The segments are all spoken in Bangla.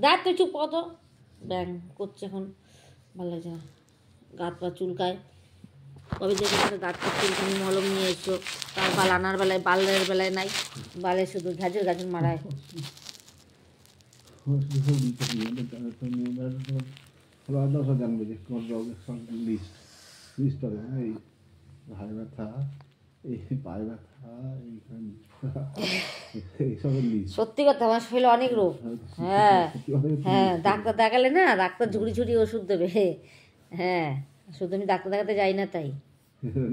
দাঁত তো চুপ কত ব্যাং করছে এখন, ভালো লাগছে না, গাত পা চুলকায়। কবে দেখে গাতটা চুলকানি মলম নিয়ে এসো, তার বাল আনার বেলায় বালের বেলায় নাই, বালে শুধু ঘাজর ঘাজর মারায়। জানবে যে তোমার লিস্ট হবে না, এই ঘাড়ে ব্যথা, এই পায়ে ব্যথা, এইসবের লিস্ট। সত্যি কথা, আমার শরীরে অনেক রোগ। হ্যাঁ হ্যাঁ, ডাক্তার দেখালে না, ডাক্তার ঝুড়ি ঝুড়ি ওষুধ দেবে। হ্যাঁ, শুধু আমি ডাক্তার দেখাতে যাই না তাই।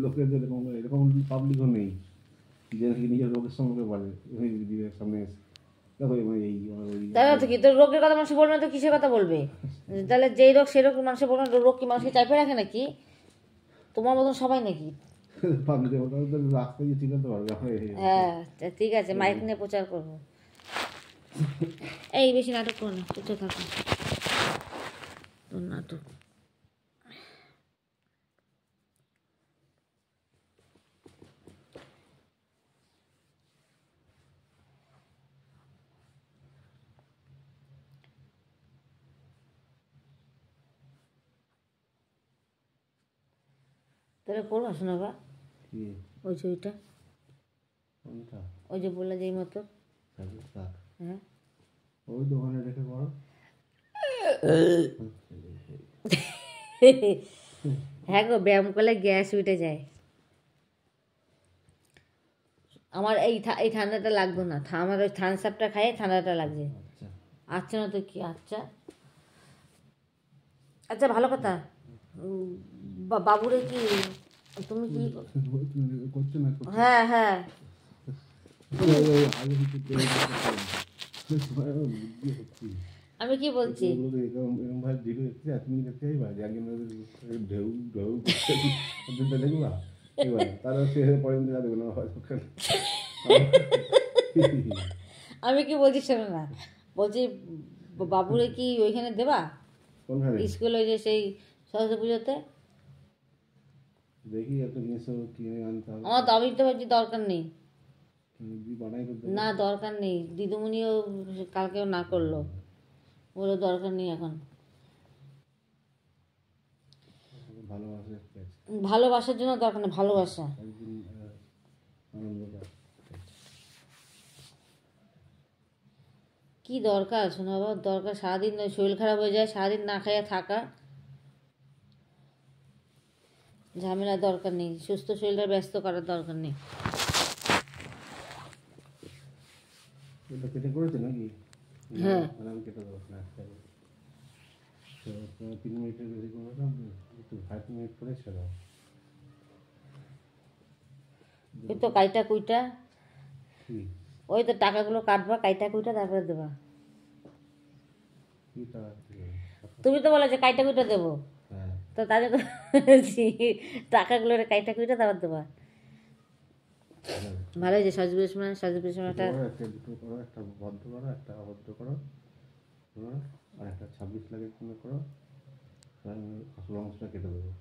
লোকের এরকম এরকম পাবলিকও নেই যে নাকি নিজের রোগের সঙ্গে পারে সামনে এসে দেখো এই তাই তো কি, তোর রোগের কথা মানুষ বলবে না তো কিসের কথা বলবে? তাহলে যেই রোগ সেই রোগ মানুষের বলবে না, রোগ কি মানুষকে চাইপে রাখে নাকি? তোমার মতন সবাই নাকি? রাস্তায় ঠিক করতে পারবে। হ্যাঁ ঠিক আছে, মাইক নিয়ে প্রচার করবো। এই বেশি নাটক করো না, চুপচাপ থাকো, তোর নাটক। তাহলে করবো শোনা বা ওই ছবিটা, ওই যে বললে যেই মতো। হ্যাঁ ওই দোকানে রেখে করো। হ্যাঁ গো, ব্যায়াম করলে গ্যাস উঠে যায়। আমার এই ঠান্ডাটা লাগতো না, আমার ওই থামস আপটা খাই ঠান্ডাটা লাগছে। আচ্ছা না তো কি, আচ্ছা আচ্ছা ভালো কথা। বাবুরে কি তুমি কি করছো না? হ্যাঁ হ্যাঁ, আমি কি বলছি, আমি কি বলছি শোনো না, বলছি বাবুরে কি ওইখানে দেবা স্কুলে, যে সেই সরস্বতী পুজোতে? দেখি একটা জিনিস কিনে আনতে হবে। আমার তো, আমি তো ভাবছি দরকার নেই, বানাই করতে না দরকার নেই। দিদিমণিও কালকেও না করলো, বলে দরকার নেই এখন। ভালোবাসার জন্য দরকার নেই, ভালোবাসা কি দরকার শোনা বাবা, দরকার সারাদিন শরীর খারাপ হয়ে যায়, সারাদিন না খাইয়া থাকা, ঝামেলা দরকার নেই, সুস্থ শরীরটা ব্যস্ত করার দরকার নেই। কেটে করেছে নাকি? হ্যাঁ কেটে দেবো না, 3 মিনিটের বেশি করবো না, একটু 5 মিনিট করে ছেড়ে দাও। ওই তো কাইটা কুইটা, ওই তো টাকাগুলো কাটবা, কাইটা কুইটা তারপরে দেবা। তুমি তো বলো যে কাইটা কুইটা দেবো, তো তাহলে তো টাকাগুলো কাইটা কুইটা তারপর দেবা। ভালো হয়েছে সাজুবের সময়, সাজুবের সময় একটা দুটো করো, একটা বদ্ধ করো, একটা অবদ্ধ করো, আর একটা 26 লাগের জন্য করো, অংশটা কেটে দেবো।